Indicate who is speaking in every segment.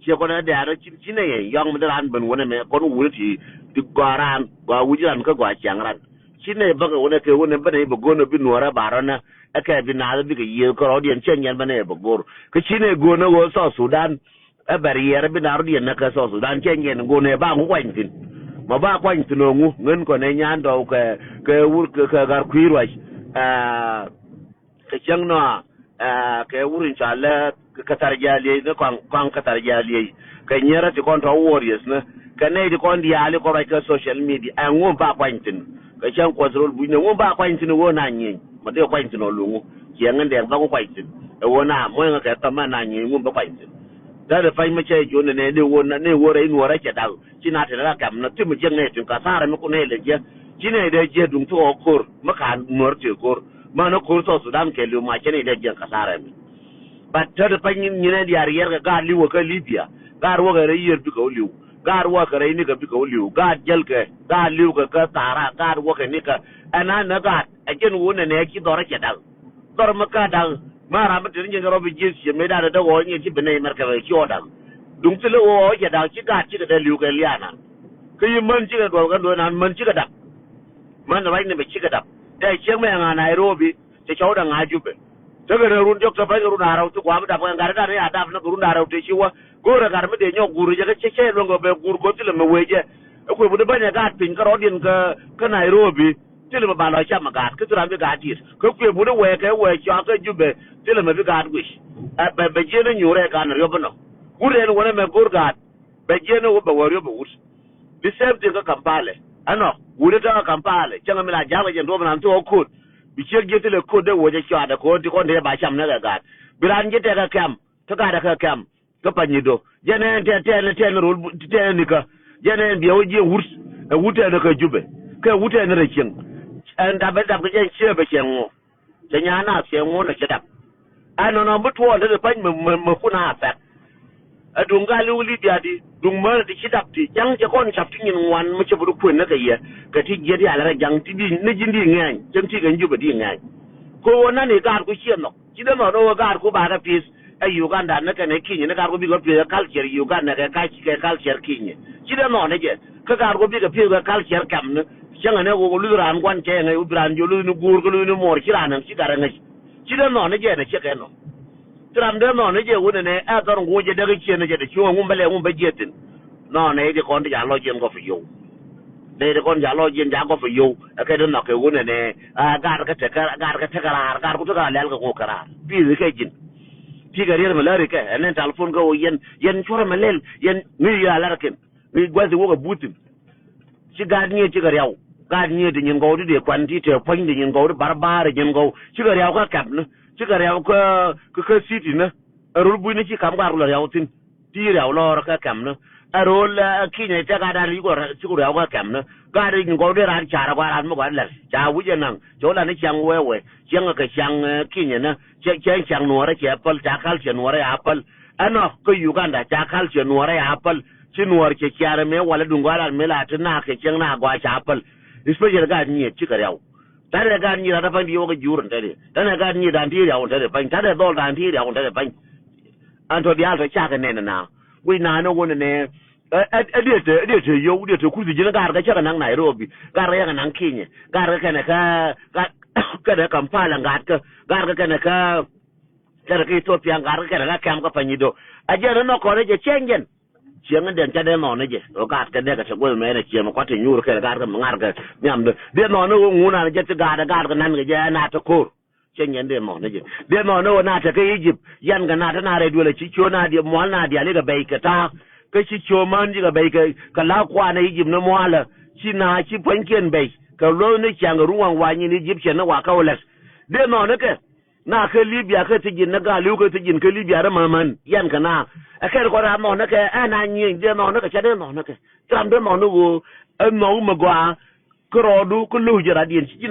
Speaker 1: che ko na da ra chine ye yong ma ran ban wona me ko wu ti gwaran gwa wujiran ka gwa changran chine ba ko wona ke wona ba ne ba gono bi nuara barana aka bi na bi ga ye ko rodien chen yan ba ne ba gor ke chine gono wo so Sudan a barrier bi na rodien na ka so Sudan chen yan gono ba ku kwan tin ma ba kwan tin ngu ngen ko ne nyan do ke wur ka gar kwirwa ke chang no ke wurin chala ka tarjali ne kan ka tarjali ka nyera ti kon to warriors ne ka ne di kon di ali ko ka social media an won ba kwantin ka chan control bu ne won ba kwantin wo na nyi ma de kwantin no lungu ke ngan de ba ko kwantin e wona mo nga ka ta ma na nyi won ba kwantin da da fai mace jo ne ne wona ne wora in wora ke da kina ta da kam na tu mu je ne tun ka sara mi ko ne le je kine da je dun to kor maka nor te kor ma na kor so Sudan ke lu ma kine da je ka sara mi batta da fanyin ne da yariyar ga liwo ka Libya ga ruwa ga rayiyar duka liwo ga ruwa ka rayi ni ga duka liwo ga jalka ga liwo ka tara ga ruwa ka ni ka ana na ga ajin wona ne ki dora ke da dor maka da mara mutin je robi jinsi me da da woni ti bene marka ba ki oda dum tile wo ke da ki ga ki da liwo ga liana kai man ci ga do na man ci ga da man da bai ne ba ci ga da da ke mai a Nairobi ta kyau da ngajube daga ne run jokta fa run harautu ko amda fa ngara da ne ada fa run harautu shi wa gora gar me de nyo guru je ke ke longo be guru ko tile me weje ko bu de banya ga pin ka rodin ka Nairobi tile ba lo cha maga ka tura me ga dir ko bu de we cha ka jube tile me ga gwish be je ne nyure ga na yobo no gure ne wona me gur ga be je ne wo ba wori ba wus the same thing ka Kampala ano gure ta Kampala changa me la jaba je ndo na to ko biche gete le ko de woje cha da ko ti ko de ba cham na ga biran gete ka kam to ga da ka kam ka panyido jene te rul te ni ka jene bi oje wurs wute na ka jube ka wute na rekin an da ba da ga che ba chenwo jenya na chenwo na chedap ano no buto da pan me kuna fa adunga luli diadi dung ma di chidap ti jang je kon chap tin wan mu che buru kun na ka ye ka ti je di ala jang ti di ne jindi ngai jang ti gan juba di ngai ko wona ne gar ku chien no chida no no gar ku ba ga pis ai Uganda na ka ne kinyi na gar ku bi go pi culture Uganda ka culture kinyi chida no ne je ka gar ku bi ga pi ga culture kam ne jang ne go lu ran kwan ke ngai u bran jo lu ni gur ko lu ni mor chiranan chi gar ngai chida no ne je ne che ka no tram de no ne je wona ne a tor ngoje daga ci ne je de ciwo ngum bale ngum ba jetin no ne de kon ja lo jen go fi yo de kon ja lo jen ja go fi yo ka de no ke wona ne a gar ka te kara gar ku to ga lel ko kara bi de ke jin ti ga yer malari ka en telefon go yen chora malel yen ni ya larken ni gwazi wo ga butin ci ga ni ci ga yaw ga ni de nyin go de kwanti te pon de nyin go barbare nyin go ci ga yaw ka kap ne cigar yaw ka siti na arul bu ni ci kam garu la yaw tin ti yaw lo ka kam na arul ki ne ta ga da li go cigar yaw ka kam na ga ri ngo de ran chara ga ran mo ga la cha wu je nan jo la ni chang we chang ka chang ki ne na chang no ra che pal ta kal che no ra apal ano ko Uganda ta kal che no ra apal ci no che chara me wala dungala me la ta na ke chang na gwa cha apal especially ga ni cigar yaw tare ga ni da ban biyo ga jurun tare tane ga ni da ndi ya on tare ban tare dol da ndi ya on tare ban anto dia to cha ga ne na we na no wona ne edete yo edete ku ji ga ga cha nan Nairobi ga ga nan Kenya ga ga kana ka da Kampala ga ga kana ka Ethiopia ga ga kam ka panyido aje no ko re je chengen chiang den cha de no ne je o ga ka de ga cha go me ne chiang ko te nyur ka ga ngar ga nyam de no no ngu na je ga nan ga je na ta ko chengen de no ne je de no na ta ka Egypt yan ga na ta na re dole chi cho na de mo na de ale ga bai ka ta ka chi cho man ji ga bai ka la kwa na Egypt na mo ala chi na chi panken bai ka lo ne chiang ruwan wa ni Egypt na wa ka wala de no ne ka na ka Libya ka tijin na ga lu ka tijin ka Libya da maman yan ka na akai ko ra no na ka ana nyi de no na ka cha de no na ka tram de no no no ma gwa krodu ku lu jira din ci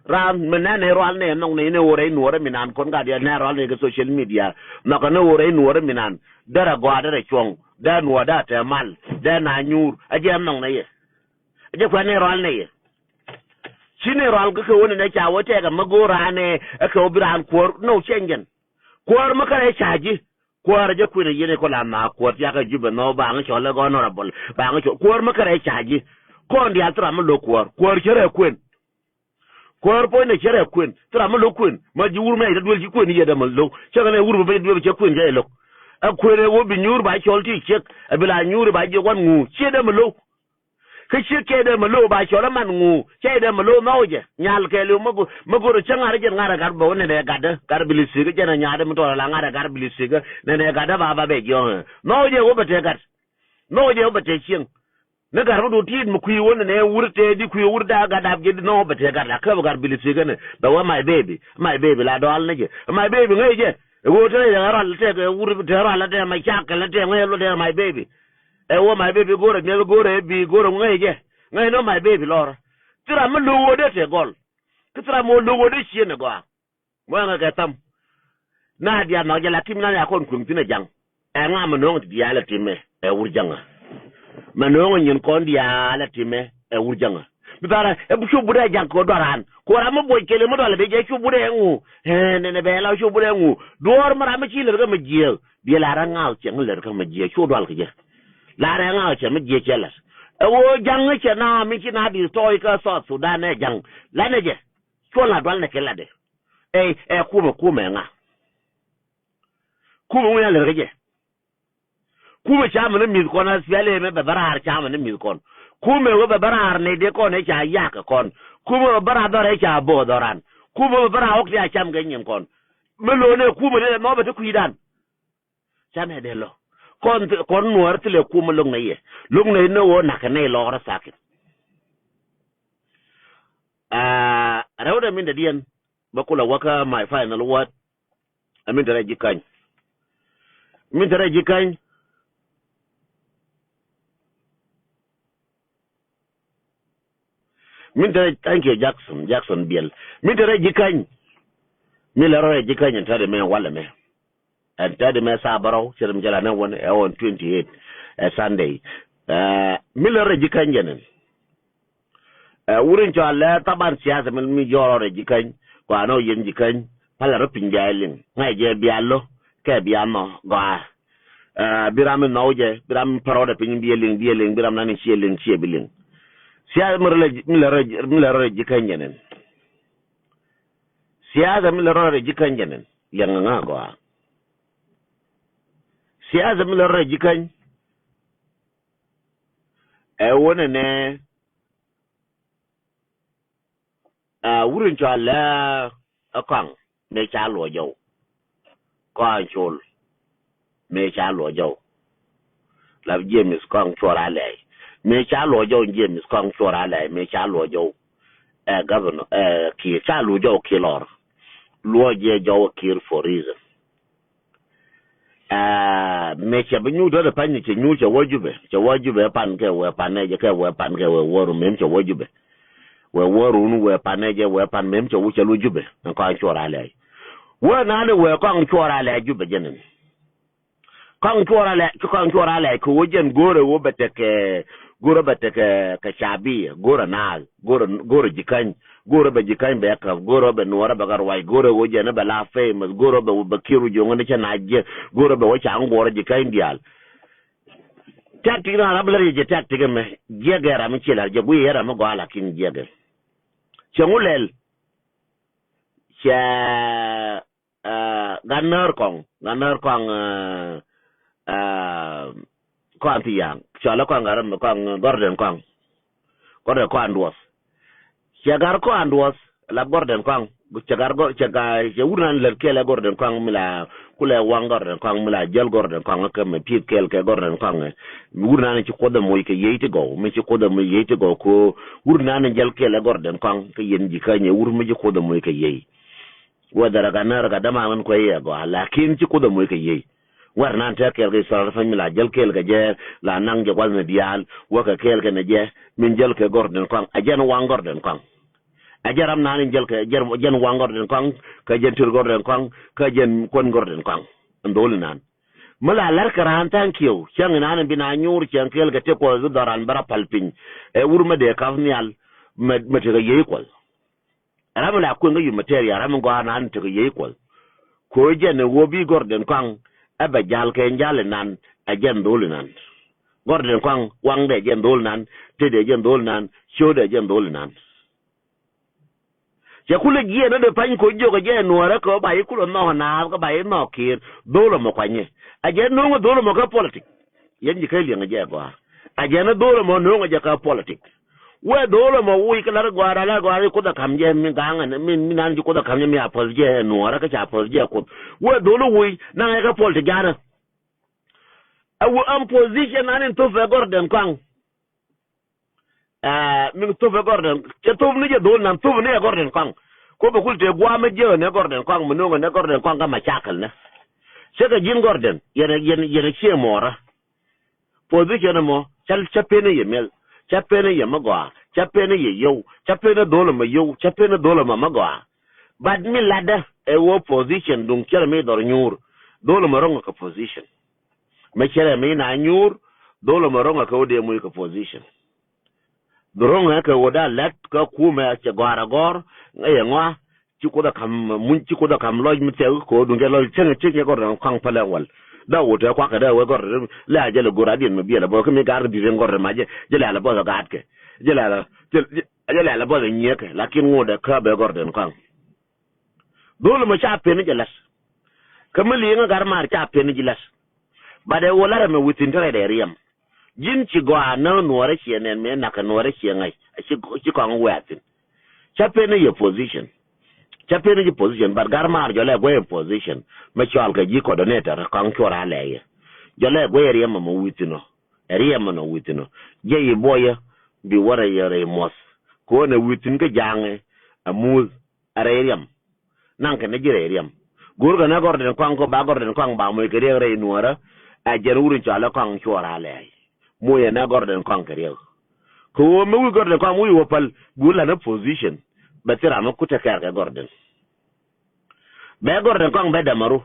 Speaker 1: ran mena ne ro ne no ne wore no re minan kon ga de ne ro ne ga social media na ka ne wore no re minan dara gwa da chong da no da ta mal da na nyur aje am no ne ye aje ko ne ro ne ye shine ro ga ko woni ne cha wote ga magora ne aka obiran ko no chengen ko maka ne chaji kwar je kwene yene ko la ma kwar ya ka juba no ba nga chola go honorable ba nga kwar ma kare chaji ko ndi atra ma lo kwar chere kwen kwar po ne chere kwen tra ma lo kwen ma ji wur me da dwel ji kwen ye da ma lo chaga ne wur ba dwel je kwen je lo a kwene wo bi nyur ba cholti chek a bila nyur ba je wan ngu che da ma lo ke che ke da ma lo ba chola man ngu che da ma lo ma oje nyal ke lo mago ro changa re ngara gar bo ne ne gada gar bilisi ke jena nyaade mo to la ngara gar bilisi ke ne ne gada ba be gyo no oje wo bete gat no oje wo bete chieng ne gar do ti mo kuyi won ne wurte di kuyi wurda gada ge no bete gat la ka gar bilisi ke ne ba wa my baby la do al ne je my baby ngai je wo te ya ral te ke wur te ral te ma chak la te ngai lo te my baby e wo my baby gore ne gore bi gore ngai je ngai no my baby lor tira mo lo wo de te gol tira mo lo wo de chi ne go mo nga ka tam na dia no je la tim na ya kon kun tin jang e nga mo no dia la tim e wur janga ma no nyin kon dia la tim e wur janga bitara e bu shu bude jang ko doran ko ra mo boy kele mo dole be je shu bude ngu ne be la shu bude ngu dor mara ma chi le ga ma je bi la ra nga cheng le ga ma je shu dol ke je la ra nga che ma je chelas e wo jang che na mi chi na bi toy ka so Sudan ne jang la ne je ko la dol ne ke la de kuma nga kuma wya le ga je kuma cha ma ne mi ko na siale me be barar cha ma ne mi ko kuma wo be barar ne de ko ne cha ya ka kon kuma bara dore cha bo doran kuma bara ok ya cham ga nyem kon me lo ne kuma ne no be to kuidan cham he de lo kon nuar tile kuma long ne no wo na ka ne lo ra sakit rawda min da diyan bakula waka my final word amin da jikany min da jikany min da thank you Jackson Biel min da jikany mi la ro jikany tade me wala me and tade me sabaro sirum jala na won on 28 Sunday mi la ro jikany jenen wurin jala taban siyasa mi joro jikany ko ano yen jikany pala ro pinjalin ngai je biallo ke biamo ga biram noje biram parode pin bielin biram nani chielin chiebilin siya mi la ro jikany jenen siyaasa mi la ro jikany jenen yang nga go siyaasa mi la ro jikany e wona ne wurin jala akang me cha lo jo ko chul me cha lo jo la James kong chora le me cha lo jo James kong chora le me cha lo jo governor ki cha lo jo ki lor lo je jo ki for reason me cha binyu do pa ni che nyu che wajube pan ke we paneje ke we pan ke we woru mem che wajube we woru nu we paneje we pan mem che wuche lu jube ko chora le we na le we kong chora le jube jenen kong chora le ko wojen gore wo beteke ka chabi gore na gore jikany gore be jikany be ka gore be nuora be garwai gore wojen be la famous gore be bakiru jongo ne na je gore be wacha ngore jikany dial takti na rabler je takti me jegera mi chela je bu yera mo gala kin jege chengulel cha ganner kong kwanti yang chala kong garam kong gorden kong anduos chagar ko anduos la gorden kong chagar go chaga je urnan le kele gorden kong mila kule wang gorden kong mila jel gorden kong ka me pip kel ke gorden kong urnan ci koda moy ke yeyte go me ci koda moy yeyte go ko urnan jel kele gorden kong ke yen ji kanye ur me ci koda moy ke yey wadara ganar ga dama man ko yey go lakin ci koda moy ke yey war nan ta kel ga sar fa mila jel kel ga je la nang je wal na dial waka kel ga na je min jel ke gorden kong ajen wang gorden kong ajaram nan jel ke jen wang gorden kong ka jen tur gorden kong ka jen kon gorden kong ndol nan mala lar karan thank you chang nan bina nyur chang kel ga te ko daran bara palpin e wurma de kafnial me te ga yekol ramala ko ngi material ram go nan te ga yekol ko jen wobi gorden kong aba jal ke njal nan ajen dol nan gorden kwang wang de jen dol nan te de jen dol nan show de jen dol nan ya kule gie na de pan ko joga je nuara ko ba yikulo no na ko ba no kir dolo mo kwanye aje no dolo mo ka politic yen ji kai linga je ko aje na dolo mo no je ka politic we dolo mo wi kala gwara la gwara ko da kamje min ganga min nan ji ko da kamje mi apol je nuara ka cha apol je ko we dolo wi na ka politic gana awu am position anin to fe gorden kwang min to fe gorden ke to ni je dol nan to ne gorden kwang ko ba kulte gwa ma je ne gorden kwang mo no ne gorden kwang ka ma chakal ne se ka jin gorden yene che mora position mo chal chapene ye mel chapene ye magwa chapene ye yo chapene dolo ma yo chapene dolo ma magwa bad mi lada e wo position dum kere me dor nyur dolo ma ronga ka position me kere me na nyur dolo ma ronga ka ode mu ka position doronga ka woda let ka kuma che gwara gor ngaye ngwa chikuda kam mun chikuda kam loj mite ko dunge loj cenge cenge gor kan pala wal da wote kwa ka da we gor la jele gor adin me biela bo kemi gar di gor ma je jele la bo ga atke jele la bo nyeke lakin ngoda ka be gor den kan dole ma cha pe ni jelas kamali nga gar mar cha pe ni jelas bade wolara me witin tare da riyam jin ci gwa na nuwar shenen me na ka nuwar shenai ci ko an watin chape ne your position chape ne your position but garmar jole go your position me chal ka ji coordinator kan kyora leye jole go yer yamma mo witino eriyamma no witino je yi boya bi wara yare mos ko ne witin ka jange amuz areyam nan ka ne jire eriyam gurga na gorden kan ko ba gorden kan ba mo ke re nuwara a jeruri chala kan kyora leye moye na gorden kan kariyo ko me wi gorden kan wi wopal gula na position batira ma kuta kar ga gorden be gorden kan be da maru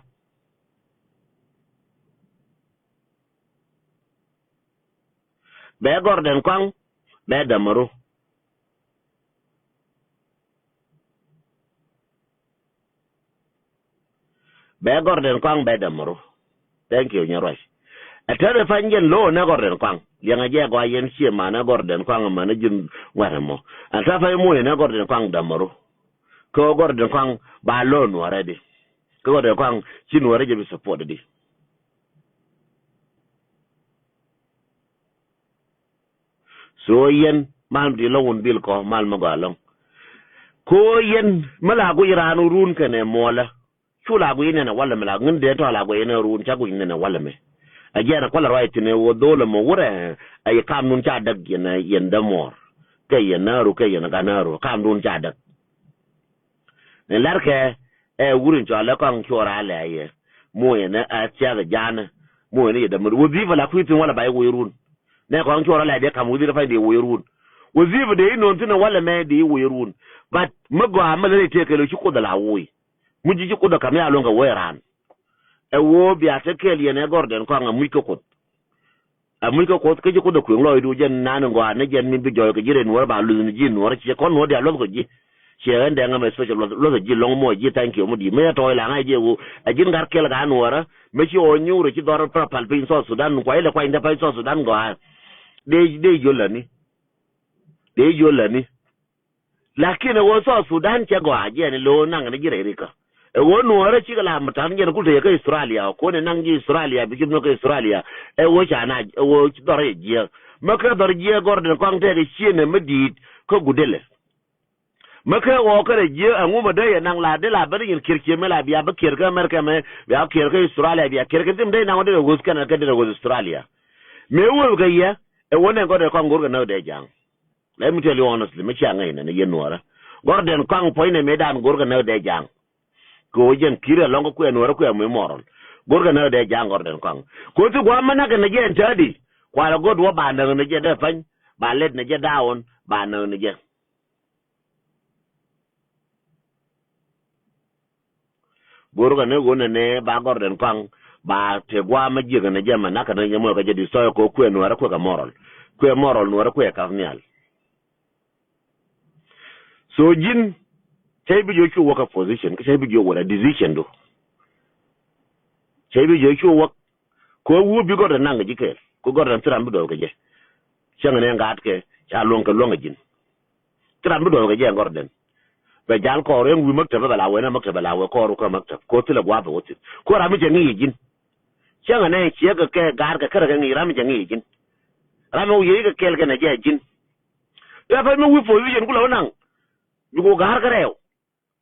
Speaker 1: be gorden kan be da maru be gorden kan be da maru thank you nyarosh atare fangen lo na gorden kwang yanga je go yen chi ma na gorden kwang ma na jin waramo ata fa mo na gorden kwang da maro ko gorden kwang ba lo no already ko gorden kwang chi no already be support di so yen mal di lo won bil ko mal ma galong ko yen mala go iranu run kane mola chula go yen na wala mala ngende to la go yen run cha go yen na wala me ajana kwala right ne wo dole mo wure ay kam nun cha dag yenda mor kay yenaru kay yena ganaru kam nun cha dag ne larke e wurin cha la kan kyora la ye mo yena a cha ga jana mo ne da mu wazifa la kuitin wala bai woyrun ne kan kyora la de kam wuzi da fa de woyrun wazifa de ino tuna wala me de woyrun but magwa amale te kelo shi ko da la woyi muji ji ko da kam ya longa woyran e wo bi atekel yene gorden ko nga muito ko amulko ko ke ko do ko lo du jen nan ngwa ne jen min bi joy ko jiren wor ba lu ni jin wor ci ko no dia lo ko ji ci ende nga me special lo ji long mo ji thank you mo di me to la nga je wo ajin gar kel ga no wora me ci o nyuro ci dor propal pin so Sudan ko ile ko inde pa so Sudan go de jolani lakini wo so Sudan che go aje ne lo nang ne jire rika e wonu wara ci gala matan ngene kulte ka Australia ko ne nangi Australia bi kibno ka Australia e wo chana wo dore je maka dor je gorden ko ngte de chine medit ko gudele maka wo ka je angu mada ya nang la de la bari yin kirke me la biya ba kirka America me biya kirka Australia biya kirka tim dai na wode go skana ka de go Australia me wo ga ya e wona gorden ko ngurga na de jang let me tell you honestly me cha ngai ne yenwara gorden ko poine me dan gurga na de jang ko jen kire longo ku en wara ku am moron gorga na de jangor den kong ko tu gwa mana ke ne jen tadi kwala god wa ba na ne je de fan ba let ne je daon ba na ne je gorga ne gona ne ba gor den kong ba te gwa ma je ne je mana ka ne je mo ka je di so ko ku en wara ku ka moron ku e moron wara ku e ka nyal so jin sai bi jo ki waka position sai bi jo wala decision do chebi je chu wak ko wu bi go nang ji ke ko go ran tram do ke je chang ne ngat ke cha long jin tram do ke je ngor den be jal ko ren wi makta ba la wena makta ba la ko ru ko makta ko tila gwa ba wotin ko ra mi je ngi jin chang ne che ga ke gar ka kar ga ngi ra mi je ngi jin ra mo yi ga kel ga na je jin ya fa mi wi fo wi jen kula nang yu go gar ka rew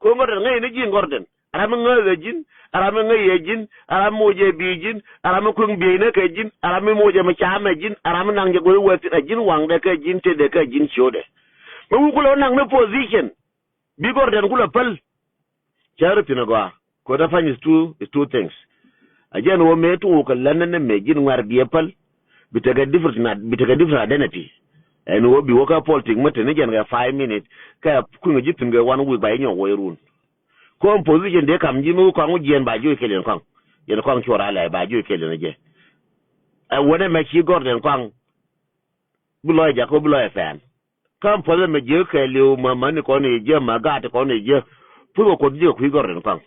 Speaker 1: ko ngor ngai ne jin ngor den ara mi ngai jin ara mi ngai jin ara mo je bi jin ara mi kun bi ne ke jin ara mi mo je ma cha ma jin ara mi nang je go wati jin wang de ke jin te de ke jin chode mi wi kula nang ne position bi gor den kula pal charo pinagwa ko da fanyis two things again wo me to ko lanne me jin war bi pal bitaga different identity and wo bi woka politic mate ne gen ga 5 minutes ka ku ngi jitin ga 1 week ba nyo wo irun ko position de kam jinu ko ngu jen ba ju kelen kan yen ko chora la ba ju kelen je wona me chi gor den kan bu loy ja ko bu loy fan kam pole me je ke liu ma man ko ne je ma ga ko ne je pu ko je ku gor den kan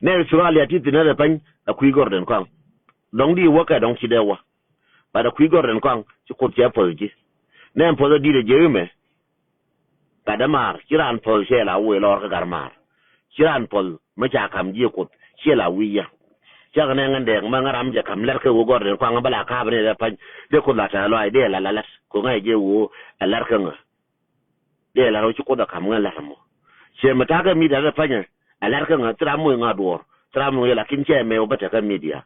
Speaker 1: ne Australia ti tinere pan ku gor den kan dong di woka dong chi dewa ba da ku gor den kan ci ko je pol ji ne pole di de je me kadamar kiran pol shela we lor ka garmar kiran pol ma cha kam ji ko shela wiya cha ne ngande ma ngaram je kam ler ke wo gor den kan bala ka bre da pan de ko la ta lo ai de la ko ngai je wo lar ka nga de la ro ci ko da kam nga la mo che mata ka mi da panya lar ka nga tra mo nga dor tra mo la kin che me o bata ka media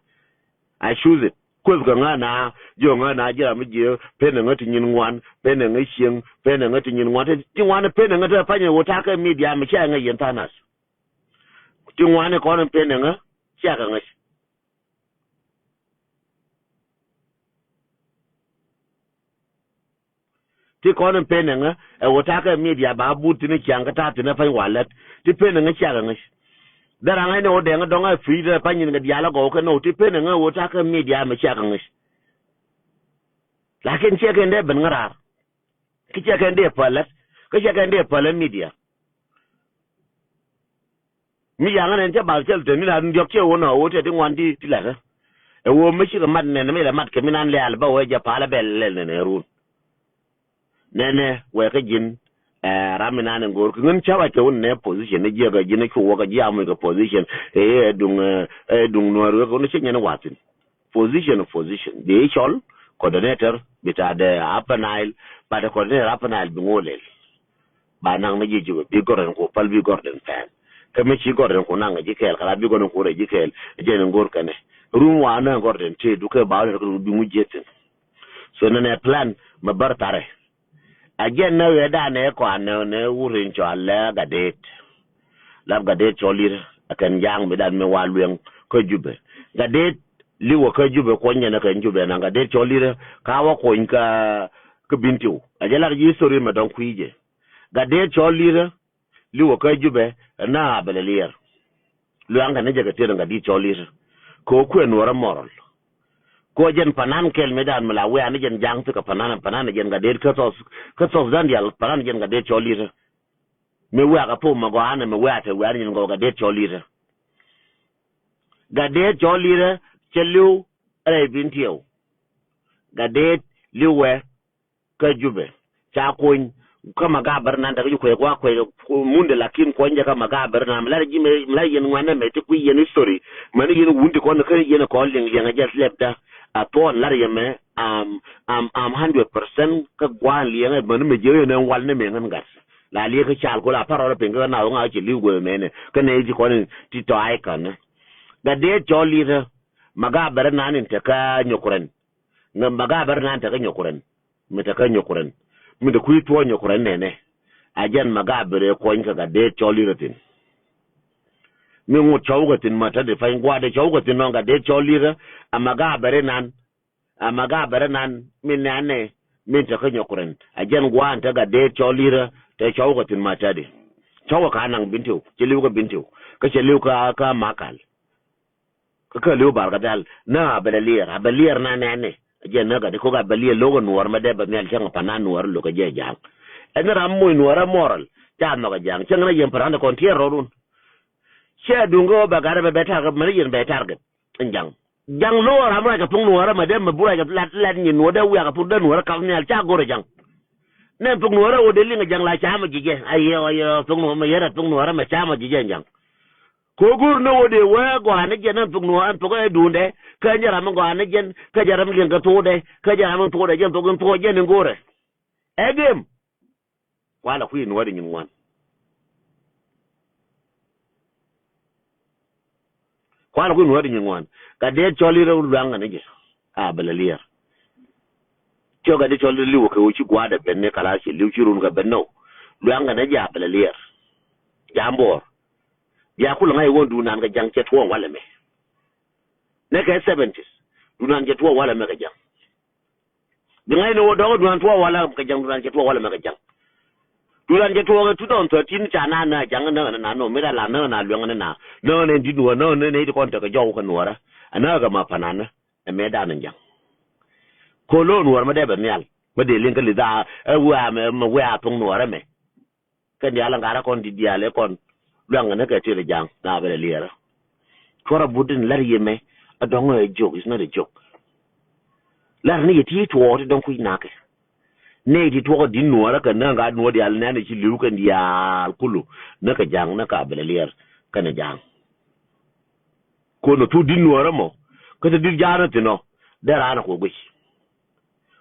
Speaker 1: I choose it ko ga nga na jo nga na jira mi je pe na ngati nyin ngwan pe na ngai sieng pe na ngati nyin ngwan ti ngwan pe na ngata panya wo ta ka media mi cha nga yen tanas ti ngwan ko na pe na nga cha ka nga ti ko na pe na nga wo ta ka media ba bu ti ni chang ka ta ti na fa walet ti pe na nga cha ka nga dara ngai no de nga donga free da panyin nga diala go ka no ti pe na nga wo ta ka media mi cha ka nga lakin che ka nde ben ngara ki che ka nde palat ka che ka nde palat media mi yang ne che ba che te mi la ndiok che wo no wo te ngwan di ti la e wo mi chi ka mat ne me la mat ke mi nan le al ba wo ja pala bel le ne ru ne we ka jin ramina ne gor ku ngun chawa ke won ne position ne je ga jine ku wo ga ja mu ga position dung no ro ko ne che ne watin position de chol coordinator bita de Upper Nile ba de coordinator Upper Nile bi ngolel ba nang me ji bi goren ko pal bi gorden fan ka me ci gorden ko nang ji kel kala bi goren ko re ji kel je ne ngor kane rum wa na gorden te du ke ba ko bi mu jetin so ne plan ma bar tare again na we da ne ko an ne wurin cho alla gadet lab gadet cho lir akan jang mi dan me walwen ko jube gadet liwo ka jube ko nyana ka jube na gadet cho lir ka wa ko inka ka bintiu ajala ji story ma don kuije gadet cho lir liwo ka jube na belelir lu anga ne jaga tira gadet cho lir ko ku en wara moral ko jen panan kel medan mala we an jen jang to ka panan jen gadet ka tos zandial panan jen gadet cho lir me we aka po mago ana me we ate we jen go gadet cho lir gadet cho lir chelu re bintiu gadet liwe ka jube cha kun kama ga barnan da ku kwa munde lakin ko nje kama ga barnan la ji me la yen wana me ti ku yen story man yen wundi ko na kare yen ko ling yen just lepta ato la yeme am 100% ka gwa yen man me je yen wal ne me ngan gas la li ka chal ko la parole pe nga na nga ji liwe me ne ka ne ji ko ni ti to ai kan da de joli da maga barnan ta ka nyokuren ngam maga barnan ta ka nyokuren me ta ka nyokuren mi da kuyi tuwa nyokuren ne ajan maga bere ko inka ga de joli ratin mi ngu chawgatin mata de fain gwa de chawgatin no ga de joli ra amaga bere nan min ne min ta ka nyokuren ajan gwa ta ga de joli ra ta chawgatin mata de chawka nan bintu cheliu ga bintu ka cheliu ka makal ka liu bar ga dal na abalier na ne je na ga de ko ga balier logo nuwar ma de ba mel changa panan nuwar lo ga je jang en ram moy nuwar moral ta no ga jang changa yen paranda kon tier rodun she dungo ba gara ba beta ga mari yin beta ga jang lo ramra ka pung nuara ma dem bura ga lat ni no da wiya ka pung da nuara ka ni al cha gore jang ne pung nuara o de linga jang la cha ma jige ayo pung nuara ma yara pung nuara ma cha ma jige jang ko gur no o de wa go ne gen pung nuara pung e dunde ka jara ma go ne gen ka jara ma ga to de ka jara ma to de gen pung to gen gore egem wala ku ni wadi nyimwan kwala ku ni wadi nyimwan ka de choli ro luanga ne je a balalia cho ga de choli liwo ko chi gwada benne kala chi liw chi run ga benno luanga ne ja balalia jambo ya kula ngai wondu nan ga jang che to wala me ne ka 70s dunan je to wala me ga jang de ngai no do dunan to wala ga jang dunan je to wala me ga jang dunan je to ga 2013 cha na jang na no me la na luanga na no ne di no ne di kon ta ga jaw ka nuara ana ga ma panana e me da nan jang ko lo nuara ma de ba nyal ba de len ka li da wa me wa tong nuara me kan ya la ngara kon di diale kon luanga na ka tire jang na ba le liera kora budin lar yeme adongo a joke is not a joke lar ni yiti to o don ku na ka ne di to di nuara ka na ga no di al na ne ci liu kan ya kulu na ka jang na ka ba le lier kana jang ko no tu di nuara mo ka te di jara te no da rana ko gwi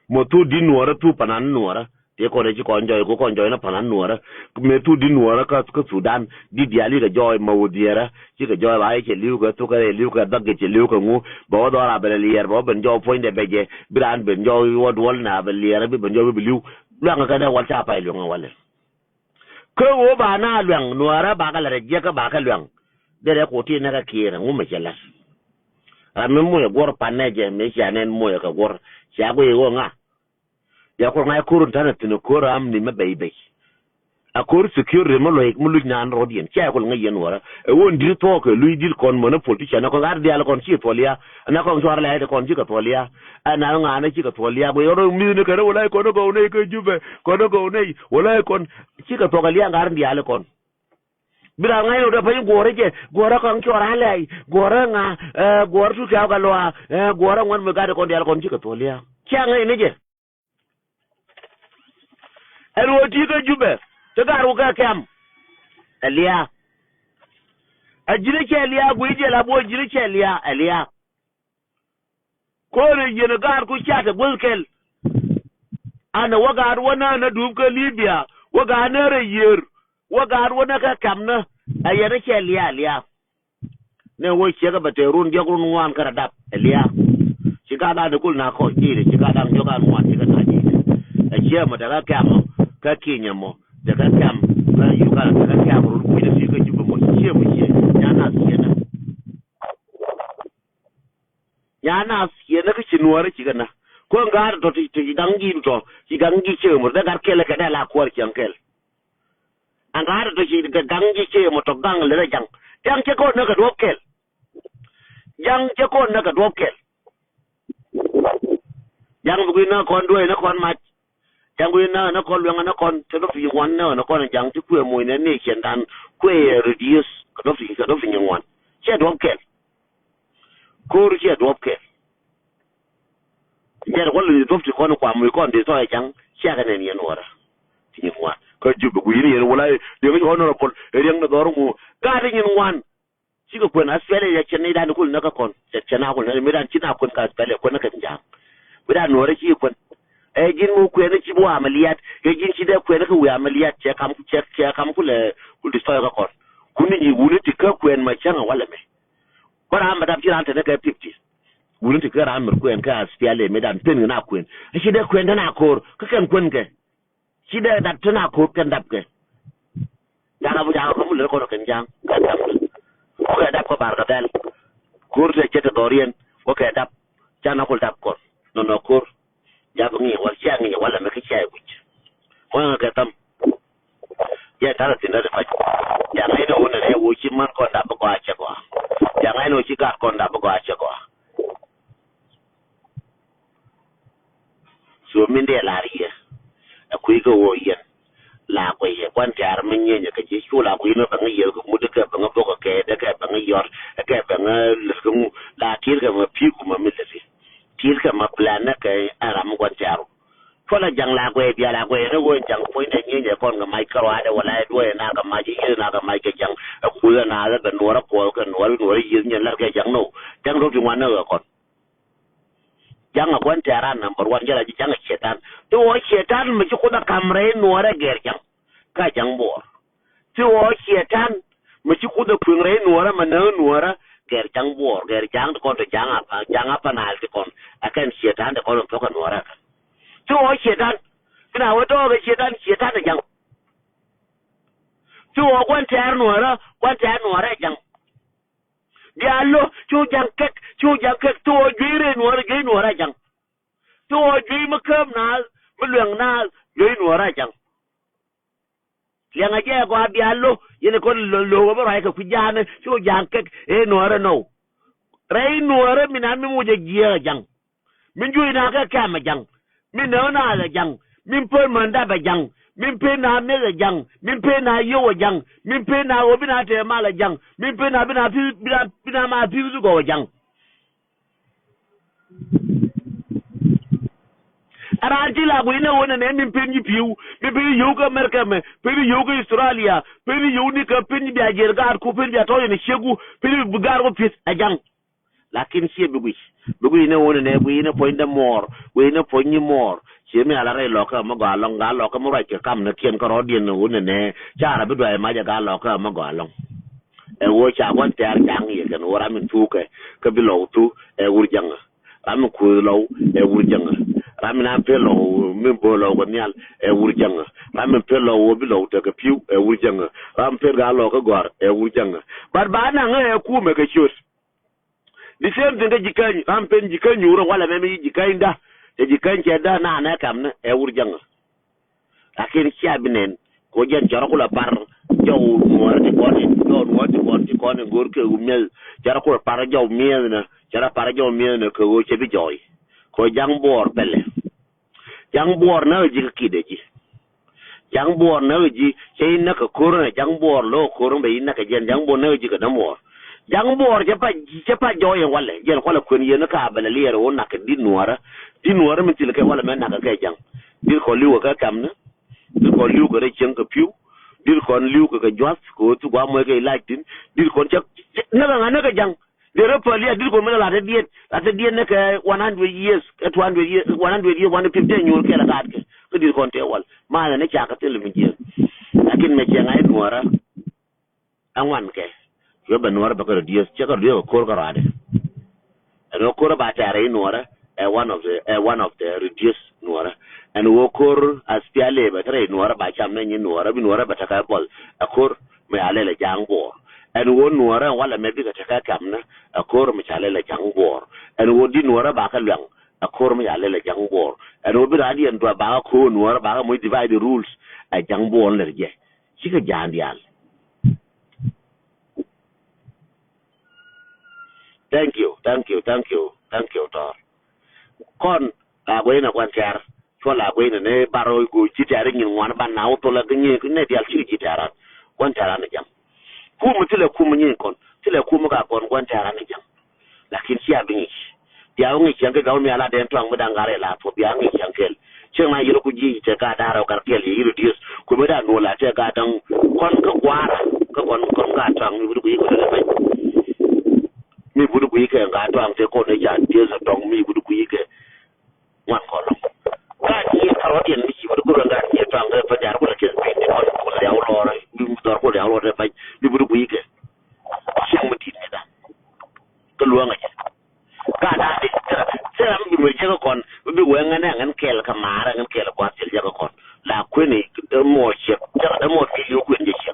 Speaker 1: mo tu di nuara tu panan nuara te ko re ci ko enjoy na panan nuara me tu di nuara ka Sudan di diali ga joy ma wodiera ci ga joy ba ke liu ga to ka liu ka dagge ci liu ka ngu bo do ra bele lier bo ben joy point de beje bran ben joy wod wol na bele lier bi ben joy bi liu lu nga ka da wal ta pa liu nga wal ko wo ba na luang nuara ba ka le je ka ba ka luang de ko ti na ka kira ngu me chela amen mo gor paneje me janen mo ka gor ya go yo nga ya ko ngai kurun tan tin ko ram ni me bebe a kur secure mo lo mo lu nyan rodien ya ko ngai yen wara e won dir to ko lui dir kon mo na politician ko gar dia la kon ci tolia na ko jor la de kon ci ko tolia ana nga na ci ko tolia bo yoro mi ne ka wala ko no ko ne ko jube ko no ko ne wala kon ci ko to ga lia gar dia la kon bira ngai no da pa gore ke gore ko chora lai gore nga gore tu ka ga lo gore ngon me ga de kon dia kon ci ko tolia kya ngai ne je ero ti ka jube to garu ka kam aliya ajire ke aliya go ije la bo jire ke aliya ko ne je na gar ku chata bulkel ana wagar wana na dubka libya waga na reyer wagar wana ka kamna ayere ke aliya ne wo che ga baterun je grun wan kara dap aliya shiga da kul na ko jire shiga da jo ga wan shiga ta ji a che ma da kam ka kinya mo daga kam ka yuka daga kam ru ku da shiga juba mo ce mu ce yana siena ka cinuwar ki gana ko ngar to ti dangi to ki gangi ce mu daga kele ka da la kwar kel an gar to ki daga gangi ce mu to gang le jang yang ce ko na ka dokel yang ce ko na ka dokel yang bu na kon do na kon ma yang na kon luang na kon te do fi wan na kon jang ti ku mo ne chen dan ku reduce do fi wan che do kel ko ru che do kel ya ko lu do fi kon kwa mo kon de to jang che ga ne ni no ra ti wan ko ju bu yi ni wala de ngi hono ko yang na do ru ga de ni wan shi ko kun asfele ya chen ni dan ku na ka kon che na ko na mi dan chi na kon ka asfele ko na ka jang bi dan no ra chi kon gin mu kwene ci bu amaliyat gin ci de kwene ko amaliyat ce kam ku le ku di fa ko kuni ni wuliti ka kwen ma changa wala me bara ma da jira ta daga 50 wuliti ka ra amir kwen ka aspiale me dan tin na kwen shi de kwen na kor ka kan kwen ke shi de da tana ko kan dab ke da na bu ja ko mu le ko kan jang kan dab ko ka dab ko bar ka dal kor de ce ta dorien ko ka dab jana ko dab ko no kor ya bungi wal changi wala me ka chai buch mo ka tam ya tara tin da fa ya ngai no na ne wo chi man ko da ba ko acha ko ya ngai no chi ka ko da ba ko acha ko so min de la riya akwai ga wo yen la ko ye kwan tar men ye ka ji chu la ko ino ba ngi ye ko mu de ka ba ngo ko ke de ka ba ngi yor ka ba ngi ko mu la tir ka ma pi ku ma mi le tir ka ma plan na ka ara mu kwan tar ko la jang la ko bi la ko ye ko jang ko ne ye kon ga mai ka wa de wala do ye na ka ma ji ye na ka mai ke jang ku la na ga no ra ko ka no ye ye la ke jang no jang ro bi wan na ko jang kwan tar number 1 jala ji jang shetan to shetan mu ko da kamre no ra ger jang ka jang bor ti wo shetan mu ci ku da pungre nuora ma na nuora ger jang bor ger jang ko to jang apa na ti kon akan shetan da ko to ka nuora ti wo shetan kina wo to ga shetan da jang ti wo kwan tar nuora jang diallo chu jang kek to jire nuora jang to ji ma kam na mu leng na jire nuora jang lianga je ko abiallo yene ko lo ba ray ka kujana so janke e noora no ray noora minan mi muje giya jang min juy na ka kama jang min no na la jang min pe manda ba jang min pe na me la jang min pe na yo jang min pe na obi na te mala jang min pe na bina ma fi zu go jang araji la bu ina wona ne min penyi piu mi bi yoga america me bi yoga australia bi yoni ka penyi bi ajer gar ko penyi ato ne shegu bi bugar ko pis ajang lakin sie bugu ina wona ne bu ina point da mor bu ina ponyi mor sie mi ala re loka ma ga long ga loka mo ra ke kam na kien ko rodien no wona ne jara bi do ma ja ga loka ma ga long e wo cha wan ter jang ye kan wora min tuke ka bi lo tu e wurjanga am ku lo e wurjanga ramina pelo min bolo ko nyal e wurjanga ramin pelo wo bi lo te ka piu e wurjanga ram per ga lo ka gor e wurjanga bar ba na nga e ku me ka chus di sem de jikan ram pen jikan yuro wala me jikan da e jikan che da na kam na e wurjanga akin ci abinen ko jen jara ko la par jaw mo ra ti ko ni gor ke umel jara ko par jaw miel na jara par jaw miel na ko wo che bi joy ko jang bor bele jang bor na ji kide ji jang bor na ji sai na ka korona jang bor lo koron be na ka jen jang bor na ji ka damo jang bor je pa joye wala jen ko la kun ye na ka bele liere wona ka dinuara min til ke wala men na ka ke jang dir ko liwo ka kam na dir ko liwo ka re chen ka piu dir ko liwo ka jwas ko tu gwa mo ke lightin dir ko na ka jang de repoli adil ko mena la te diet ne ke 100 years 200 years 100 years 150 nyur ke la gat ke dir kon te wal ma ne cha ka tel mi je lakin me che ngai nuara anwan ke yo ba nuara ba ko dies che ko dio ko ko rade no ko ba ta re nuara one of the reduce nuara and wo kor aspiale ba tre nuara ba cham ne nuara bi nuara ba ta ka bol akor me ale le jango and wo nuara wala me bi ka ta kam na akor me chale le jangbor and wo di nuara ba ka lang akor me ale le jangbor and wo bi radi en do ba ko nuara ba mo divide the rules a jangbor le je shi ka jandial thank you tor kon a go ina kwan tar so la go ina ne baro go jitare ngin wan ban na to la gnye ne dial chi jitara kwan tara na jam ku mutile ku munyin kon tile ku muka kon kwan tara na jam lakin si abin ya ngi chanke ga mi ala den to ang mudangare la to bi ngi chankel chenga yiro ku ji te ka daro kar kel yiro dius ku me da no la te ga dan kon ka kwara ka kon ga tang mi budu ku ko le fay mi budu ku ke ga tang te ko ne ja tie so tong mi budu ku ke wan ko lo ka ni karotien mi budu ku ga tie tang ga fa jar ko le ke pe ne ko le ya lo ra mi dor ko le ya lo te fay mi budu ku ke sing mutin ne da to lo nga ka da de sera mi we je ko kon bi we ngana ngan kel ka mara ngan kel ko asil je ko kon la kweni mo che da mo ke yo kwen je che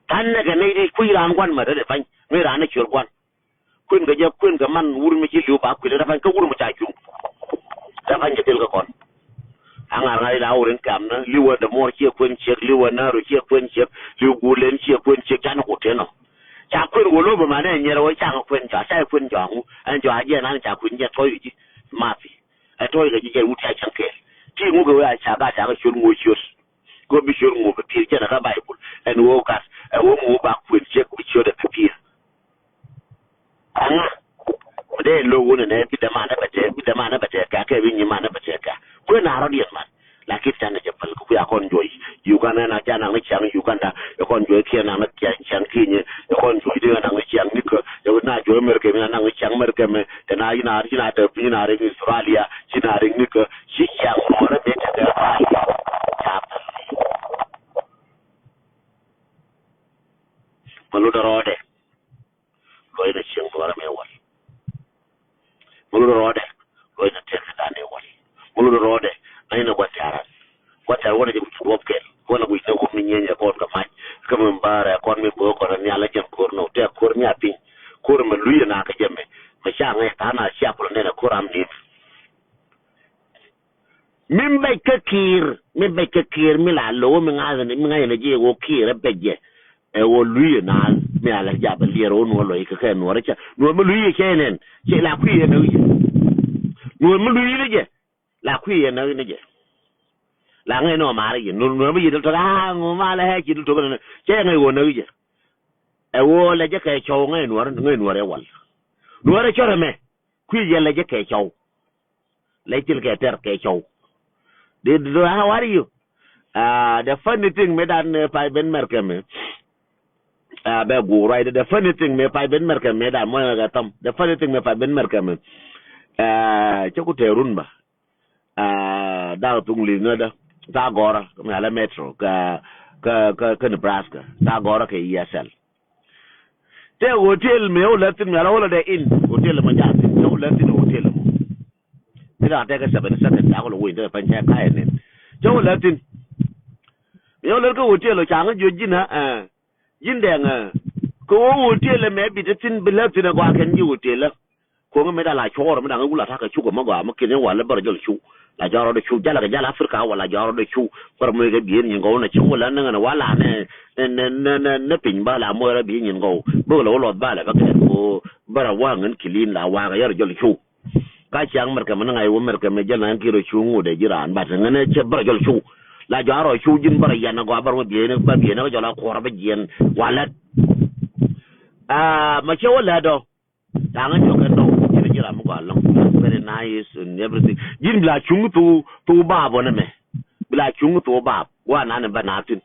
Speaker 1: tan na ga nei di ku ran kwan ma de fan mi ran na chur kwan kwen ga je kwen ga man wur mi chi lu ba ku da fan ka wur mu ta chu da fan je tel ko kon anga ngai la urin kam na liwa da mo che kwen che liwa na ru che kwen che liwa gulen che kwen che kan ko te no cha kwen wo lo ba ma ne nyere wo cha kwen cha sai kwen ja hu an ja je na cha kwen je to yi ma fi ai to yi ga je wuta chan ke ti mu ga ya cha ga shur mu shur go be sure mo papier ke na Bible and wo gas and wo mo back with check with sure the papier anga de lo wona ne bi da mana ba te ka ke bi ni mana ba te ka ko na ro di man la ki tan je pal ku ya kon joy Uganda na jana ngi chang Uganda ya kon joy ke na chang ki ni ya kon joy de na ngi chang ni ko ya na joy America na ngi chang America me te na ina ta bi na re Australia china re ni ko shi chang mo ra be ta ya malu da rode ko ina chang mo ra me wal malu da rode ko ina te ka ne wal malu da rode aina gwatara wona je wopke wona bu ko mi nyenya ko ka mai kam mbara ko mi bo ko ni ala jam ko no te ko ni api ko ma luya na ka jemme ma sha ngai ta na sha ko ne na ko ram ni min bai ka kir mi la lo mi nga ne je wo kir beje e wo luya na mi ala ja ba liero no lo ka ka no ra cha no ma luya ke nen che la ku ye no je no ma luya je la ku ye no ne je la ngai no ma ri no no bi to ga ngo ma la he ki to ga che ngai wo no je e wo la je ka cho ngai no re wal no re cho me ku ye la je ka cho le til ka ter ka cho how are you the funny thing me dan pa ben merkeme be go right the funny thing me pa ben merkeme dan mo ga tam the funny thing me pa ben merkeme che ku te run ba da tung li no da ta gora me ala metro ka Nebraska ta gora ke ESL te hotel me o latin me ala wala de in hotel ma ja te o latin hotel mo ida ta ga 7 second ta ko wo de pan cha ka ne jo latin yo le ko hotel cha nga jo jin ha jin de nga ko hotel me bi de tin bi latin ko kan ji hotel ko nga me da la choro me da nga wula ta ka chu ko ma ga ma ke ne wala bar jol chu la jaro de chu jala ga jala Afrika wala jaro de chu par mo ga bien ni ngo na chu wala na wala ne pin ba la mo ra bi ni ngo bo lo ba la ba ke ko bara wa ngan kilin la wa ga yar jol chu ka chang mar ka man ngai wo mer ka me jala ki ro chu ngo de jiran ba ngane che bara jol chu la jaro chu jin bara ya na go bar mo bien ba bien na jala ko ra ba jien wala ma che wala do ta nga jo ka do jira mo ga long very nice and everything jin bla chung tu ba bo na me bla chung tu ba wa na ne ba na tin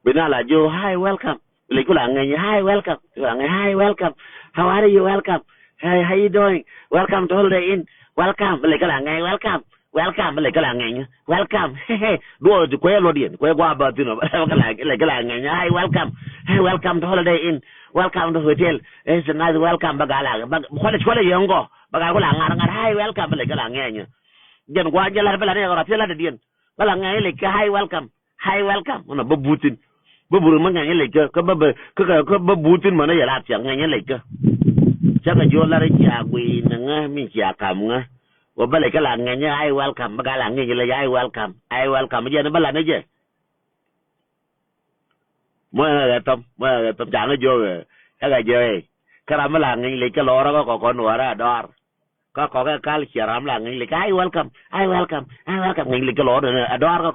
Speaker 1: bina la jo hi welcome le ko la ngai hi welcome la ngai hi welcome how are you welcome hey how you doing welcome to Holiday Inn welcome le ko la ngai welcome le ko la ngai welcome do ko lo dien ko gwa ba tin le ko la ngai hi welcome to Holiday Inn welcome to hotel it's a nice welcome bagala ko le yongo baga ko la ngar hi welcome le ko la ngai jen gwa jala bela ne ra tela de dien bala ngai le ka hi welcome ona babutin baburu man ngai le ka babutin mana ya la tiang ngai le ka chaka jo la ri ya gwi na nga mi ya kam nga wa bala ka la ngai hi welcome baga la ngai le hi welcome je na bala ne je mo ga tom jang jo ga je kara mala ngai le ka lo ra ko no ra dor có cái chiaram là ngai le hi welcome ngai le ka lo na dor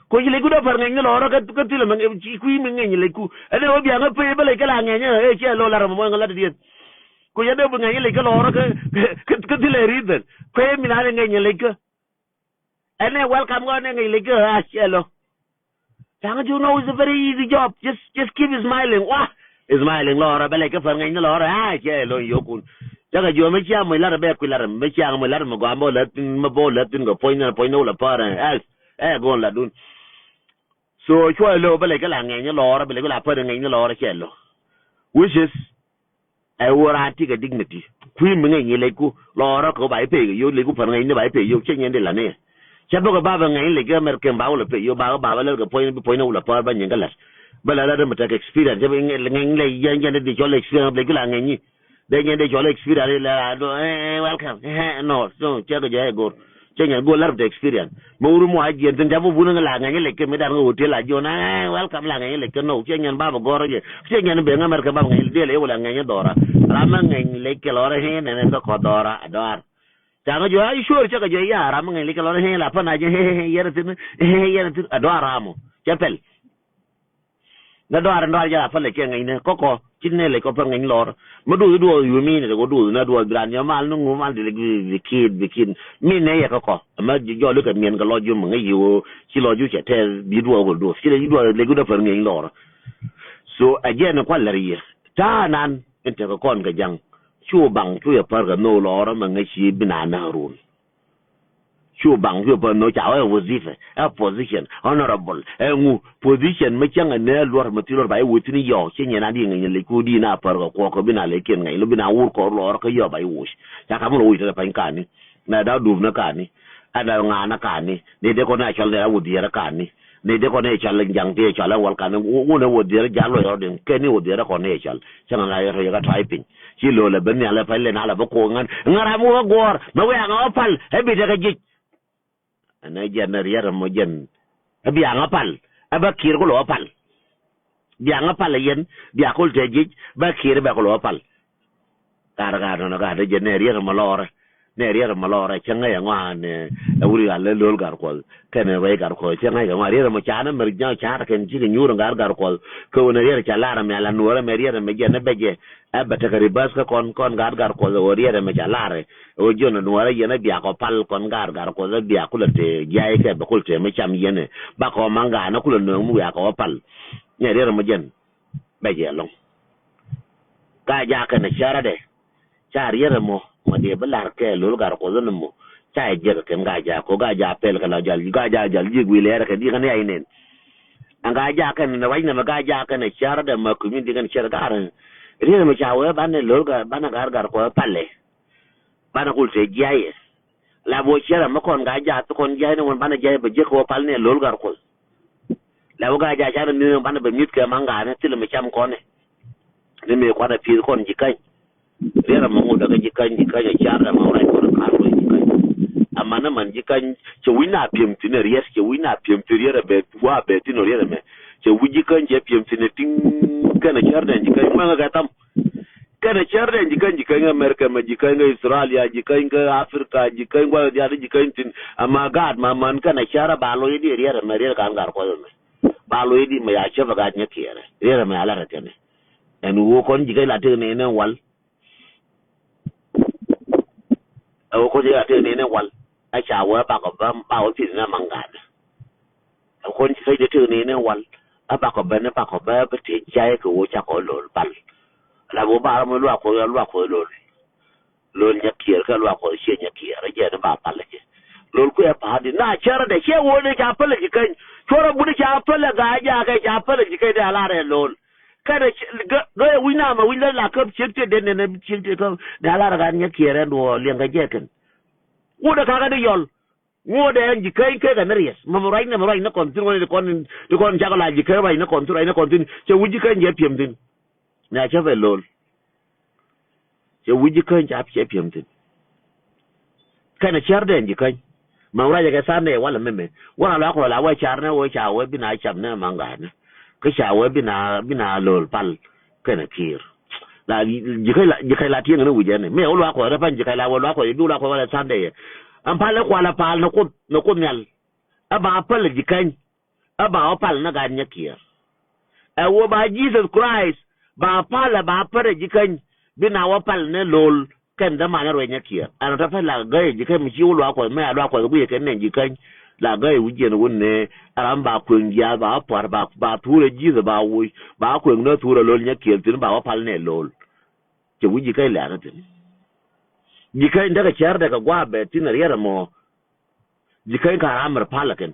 Speaker 1: ko ji le ku da par ngai lo ra ka ti le man ji ku mi ngai le ku ene o bia nga pe bele ka la ngai e che lo la ra mo ngala de ko ya de ngai le ka lo ra ka ti le ri ko mi na ngai le ka ene welcome go ngai le ka che lo tang you know it's a very easy job just keep smiling smiling lo ra bele ka par ngai lo ra che lo yo kun jaga jo me chia mo la ra be ku la ra me chia mo la ra mo ga mo la tin mo bo la tin go point la pa ra go la dun so chua lo bele ka la ngai lo ra bele ko la pa ngai lo ra che lo which is I wora ti ga dignity ku mi ngai le ku lo ra ko bai pe yo le ku pa ngai ne bai pe yo che nyen de la ne cha bo ga ba ngai le ga mer ken ba lo pe yo ba le ko point la pa ba nyen ga la bala la ma ta experience je ngai le yan de jo le experience le ku la ngai de nyen de jo le experience la welcome no so che ga je go chenye go larb the experience mo ru mo aji en jabu buna la ngani le ke me dar hotel la jona welcome la ngani le ke no chenye ba goro je chenye be ngamer ke ba ngani de le wala ngani dora rama ngani le ke lore he ne ko dora ador tanga jo ai sure che ga je ya rama ngani le ke lore he la pa na je he yere tin ador ramo chapel na do ya fa le ke ngai ne ko chin ne le ko pa ngai lor ma du yu mi ne ko du na du bran ya mal nu mal de bikin mi ne ya ko ma jo le ka mien ka lo ju ma ngai yu chi lo ju che te bi du ko du chi le le gu da fa ngai lor so again ko la ri ta nan inte ko kon ga jang chu bang chu ya par ga no lor ma ngai chi bina na run chu bang chu pa no chawe wazifa a position honorable ngu position ma changa ne lor ma tilor bai wutini yo chenye na di ngai le ku di na par ko bina le ken ngai lo bina wur ko lor ko yo bai wush ya ka mo wush ta pa kani na da du na kani ada nga na kani ne de ko na chal le wudi ra kani ne de ko ne chal jang te chal wal kani wo ne wudi ra jalo yo den ken wudi ra ko ne chal changa na yo ga typing chi lo le ben ya le fa le na la ko ngan ngara mo gor ma we nga opal e bi de ga ji ana janar yara mo jen abi anga pal aba kir ko lo pal bi anga pal yen bi akol teji ba kir ba ko lo pal gar no ga de janar yara mo lor ne yara mo lor changa ya ngane uri ale lol gar ko kene we gar ko changa ya ngari yara mo chana mer nya chara ken ji nyur gar ko ko ne yara chala me ala nuora me yara me jene beje aba ta ribas ka kon gar ko o yara me chala o jono nuora yene bi ko pal kon gar ko bi akula te jaay ke ba kulte me cham yene ba ko manga na kula no mu ya ko pal ne yara mo jen beje long ka ja ka ne chara de char yara mo ma de balar ke lol gar ko zan mo cha je ka ga ja ko ga ja pel ka la jal ga ja jal ji wi le ka di kan ai nen an ga ja kan na wai na ga ja kan char da ma ku min di kan char ga ran ri ma cha wa ban ne lol ga ban gar ko palle ban ko te jaye la bo chara ma kon ga ja to kon jaye ne won ban jaye ba je ko pal ne lol gar ko la ga ja char ne ban ba mit ke manga ne til ma cham ko ne me ko da pir kon ji kai dera mo daga jikan ya chara ma rai ko ka ro jikan amma na man jikan ce wina pimtine riyas ce wina pimtire be wa be tino riya me ce wujikan je pimtine tin kana charda jikan ma ga tam kana charda jikan America ma jikan Australia jikan Africa jikan wa ya jikan tin amma gad ma man kana chara ba lo yidi riya me riya kan gar ko me ba lo yidi ma ya ce ba ga nya kiyare riya me ala ratene en wo kon jikan la te ne wal o ko je ate ne wal a cha wa ba ko ba o tin na mangana o ko ni sai de te ne wal a ba ko ba te jai ko wo cha ko lol bal la bo ba mo lo ko lol nya kier ka lo ko she nya kier je na ba pal ke lol ko ya pa di na chara de she wo ne cha pal ki kan chora bu ni cha pal ga ja ka cha pal ki kai da la re lol kada ga wina ma wina la ka chirte de ne chirte ka da la ga nya kiere do lenga jeken wo da ka ga de yol wo da en jikai ke ga naries ma rai na kon tin woni kon jaga la jikai rai na kon tin che wuji kan je piem din na cha ve lol che wuji kan ja piem din kana char da en jikai ma rai ga sa ne wala meme wala la ko la wa char ne wo cha wo bi na cham ne manga ne ka shawe bina lol pal kana kir la jikai la tieng na wuje ne me olwa ko ra pan jikai la olwa ko du la ko wala sande am pal ko la pal na ko nyal aba pal jikai aba pal na ga nya kir e wo ba Jesus Christ ba pal ba par jikai bina wa pal ne lol kan da ma na ro nya kir an ta fa la ga jikai mi ji olwa ko me alwa ko bu ye ken ne jikai la ga wuje ne wonne aram ba kungiya ba par ba ture jiza ba wui ba kun na ture lol nya keltin ba pal ne lol ke wuji kai la tin jikai daga char daga gwa be tin riyar mo jikai ka amr palaken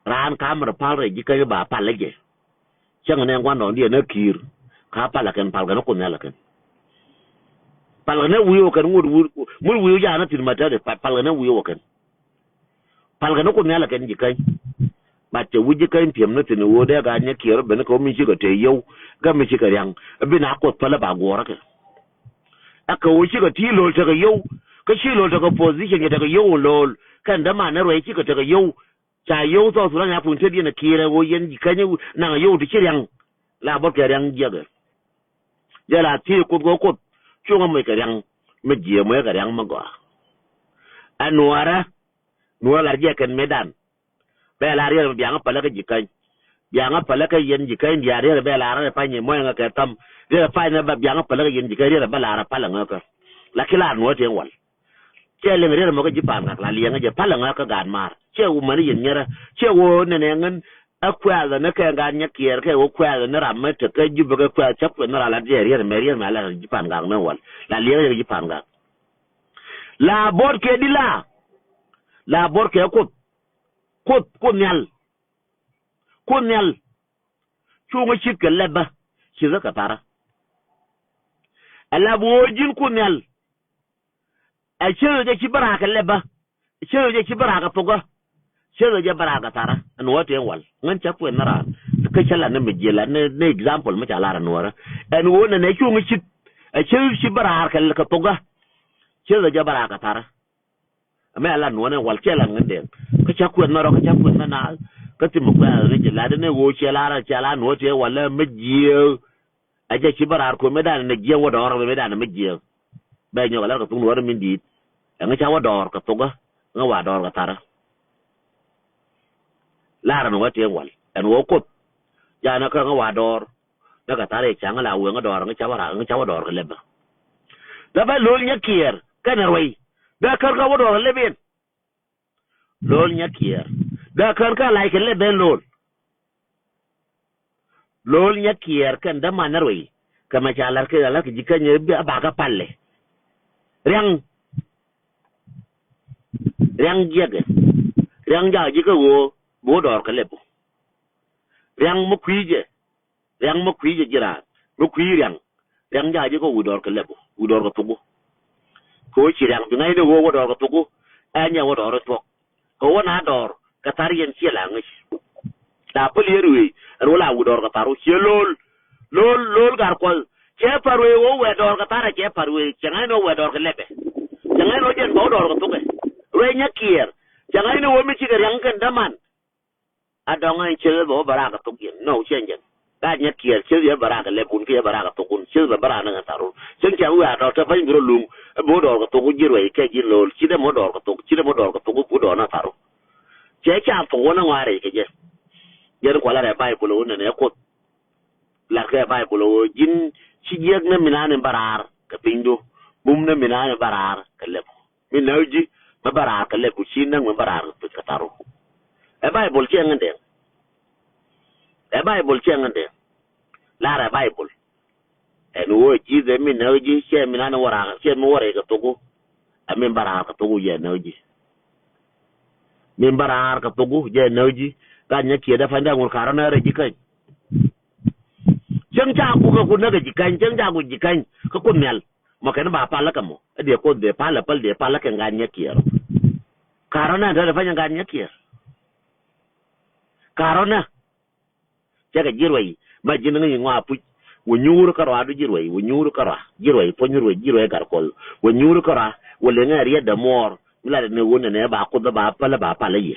Speaker 1: ran ka amr pal re jikai ba palage chang ne ngwan no dia na kir ka palaken pal ga no kun la ken pal ne wuyo kan mur wuyo ya na tin mata de pal ne wuyo kan palga no ko nyala kan jikai ba te wuji kan piem no tinu wo da ga nya kiyar ben ko mi shi ga te yau ga mi shi ga yang bi na ko pala ba gora ka aka wo shi ga ti lol ta ga yau ka shi lol ta ga position ta ga yau lol kan da ma na ro shi ga ta ga yau cha yau so su ya fun te di na kire wo yen jikai na yau ti yang la bo ka yang jaga ya la ti ko chu mai ka yang me je mai ka yang ma go anuara nuwa larje kan medan be la ri biang pa la ka jikan biang pa la ka yen jikan dia ri be la ra pa ni mo nga ka tam ri pa na ba biang pa la ka yen jikan ri ba la ra pa la nga ka la ki la no te wal che le ri mo ka jipan ka la li nga je pa la nga ka gan mar che u ma ni yen nyara che wo ne ne ngan akwala na ka ga nya kier ka wo kwala na ra ma te ka ju ba ka kwa chap na ra la je ri me ri ma la jipan ga na wal la li nga jipan ga la bor ke di la bor ke ko nyal chunga chit ke leba chi za ka tara ala bo jin ko nyal a che je ki baraka leba che je ki baraka poga che je baraka tara an wote wal ngan cha ko na ra ka chala na me jela ne example ma chala ra nora an wona ne chunga chit a che ki baraka ka poga che je baraka tara me ala no ne wal chela ngande ka cha ku na ro ka cha ku na ka ti mu ka ne la ne wo chela ra chala no te wala me jiyo a je ki barar ko me da ne jiyo wo do me da ne me jiyo be nyo la ka tu no min di nga cha wo do ka to ga nga wa do ka tara la ra no te wal en wo ko ya na ka nga wa do na ka tare cha nga la wo nga do nga cha wo do ka leba da ba lol nya kier ka na wai da kar ka wo do leben lol nya kier da kar ka like leben lol nya kier kan da manar wai kama cha lar ka la ka jikanye ba ka palle rang jege rang ja jika wo bo do ka lebo rang mo kwije jira mo kwi rang ja jika wo do ka lebo wo do ka tugo ko chi rang ngai do wo do ka tugo anya wo do to ko wona do ka tarien chi la ngi da puli ruwi ro la wo do ka taru chi lol gar ko che parwe wo we do ka tara che parwe ngai no wo do ka lebe ngai no je bo do ka tugo we nya kier ngai no wo mi chi ga rang kan daman adonga che bo baraka tugo no chenje ka nya kier che ye baraka lebun ke baraka tugo che ba baraka na taru chen cha wa do ta fa ngro lung bo do ka tugo jirwe ke ji lol chi de mo do ka tugo ku do na taru che cha to wona ngare ke je yer ko la re bible wona ne ko la ke bible wo jin chi yeg na minane barar ka pindu bum na minane barar ka lebo minauji ma barar ka lebo chi na ma barar ka taru e bible che ngande la ra bible en wo ji de minauji che minane wara che mo wore ka tugo amin barar ka tugo ye nauji min barar ka tugo je nauji ka nya ke da fanda ngur karana re jikai jeng ja ku ka ku na ga jikan jeng ja ku jikan ka ku mel ma kan ba pala ka mo de ko de pala ka ga nya kier karana da fanya ga nya kier karana ja ga jirwai ma jin ngi ngwa pu wo nyuru ka ra du jirwai wo nyuru ka ra jirwai po nyuru jirwai gar kol wo nyuru ka ra wo le ngari da mor la ne wona ne ba ku da ba pala ye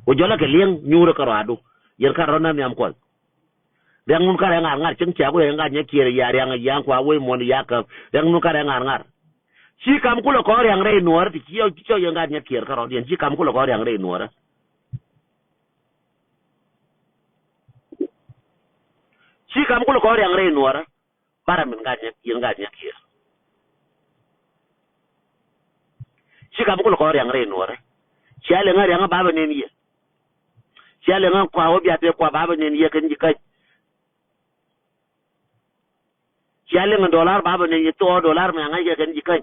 Speaker 1: o jola ke lieng nyuru ka ra du yer karona mi am kol yang nun kare ngar ceng cha ko nga nya kier ya yang kwa we mon ya ka yang nun kare ngar si kam ku lo ko yang re nuor ti yo nga nya kier ka ro dien si kam ku lo ko yang re nuor si kam ku lo ko yang re nuor para min nga nya kier si kam ku lo ko yang re nuor si ale ngar yang ba ba ne ni si ale ngar kwa wo biate kwa ba ba ne ni kan jikai siale ng dollar baba ne to dollar me ngai kan jikan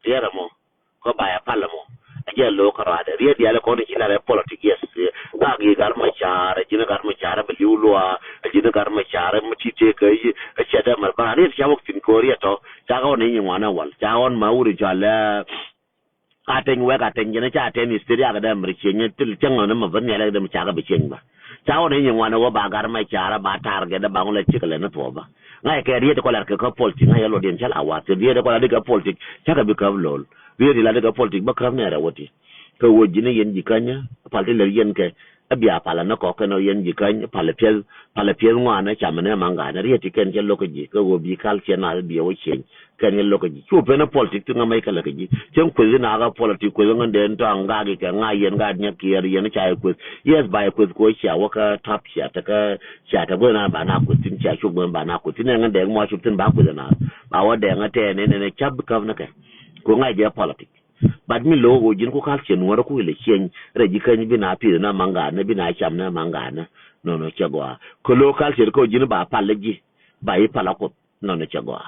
Speaker 1: tiara mo ko baya pala mo aje lo karade rie dia le ko ni la politics ga gi gar ma chara jina gar ma chara be liulwa jina gar ma chara mo chite kai chada mar ba rie cha wok tin korea to cha ko ni ngwana wal cha on ma uri jala ateng we ka teng jina cha ten istiria ga da mri chenye til chango na ma ban ne la da ma cha ga be chen ba chawo ne yin wana wo ba gar mai chara ba targe da ba ngule chikale na to ba ngai ke riete ko la ke ko politik ngai lo den chala wa te riete ko la de ka politik chaka bi ka lol riete la de ka politik ba kram ne ra woti ko wo jine yen jikanya palti le yen ke abia pala na ko kano yen ji kan pala piel ngwana chamane manga na rieti ken je lokaji ko go bi kal chena bi o chen ken ye lokaji chu pe na politik nga mai kala kaji chen ko na ga politik ko nga den to anga ga ka nga yen ga nya kier yen cha ko yes ba ko ko cha waka tap cha ta ka cha ta bo na ba na ko tin cha chu bo ba na ko tin nga den mo chu tin ba ko na ba wa de nga te ne chab ka na ka ko nga je politik bad mi logo jin ko kal chen wara ko le chen re ji kan bi na pi na manga na bi na cham na manga na no chagwa ko local chen ko jin ba pala ji ba yi pala ko no chagwa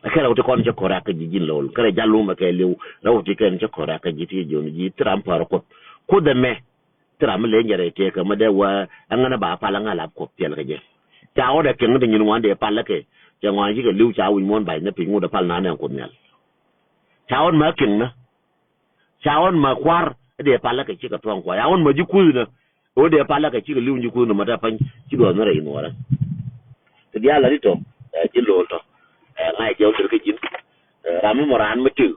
Speaker 1: akara to kon je kora ka ji jin lol kare jallu ma ke lew rawo ti ken je kora ka ji ti joni ji tram par ko de me tram le njare te ka ma de wa angana ba pala ngala ko pel ka je ta o de ken de nyin wan de pala ke je ngwan ji ke lew cha win mon ba na pi ngu de pal na ne ko nyal ta on ma ken na chawon ma kwar de pala ka chika tuan kwa yawon ma jikuzu na o de pala ka chika liun jikuzu na mata pan chido na rai nwara to dia la rito jilo to ngai je o ke jin ramu moran mutu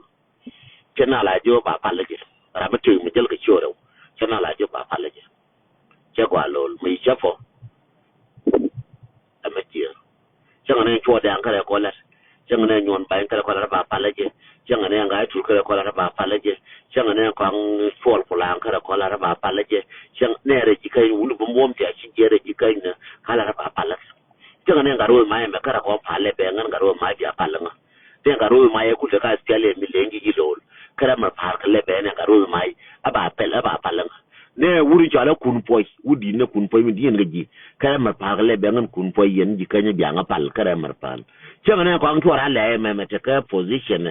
Speaker 1: kena la jo ba pala je ramu tu mi jel ka choro kena la jo ba pala je che kwa lol mi chafo amatia changa ne chwa de an kare ko la changa ne nyon ba kare ko la ba pala je changa ne ngai tu kare ko la ba pala je changa ne kwang fol fulang kare ko la ba pala je changa ne re ji kai wulu bom ti a chi je re ji kai na kala ba pala changa ne ngaro mai me kare ko pale be ngan ngaro mai bi pala nga te ngaro mai ku ka skele mi lengi ji lol kare ma par kale be ne ngaro mai aba pala nga ne wuri jala kun poi wudi ne kun poi mi dien gaji kare ma par kale be ngan kun poi yen ji kanya bi nga pal kare mar pal changa ne kwang chora le me te ka position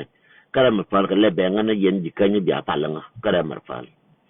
Speaker 1: kare ma par kale be ngan yen ji kanya bi pala nga kare mar pal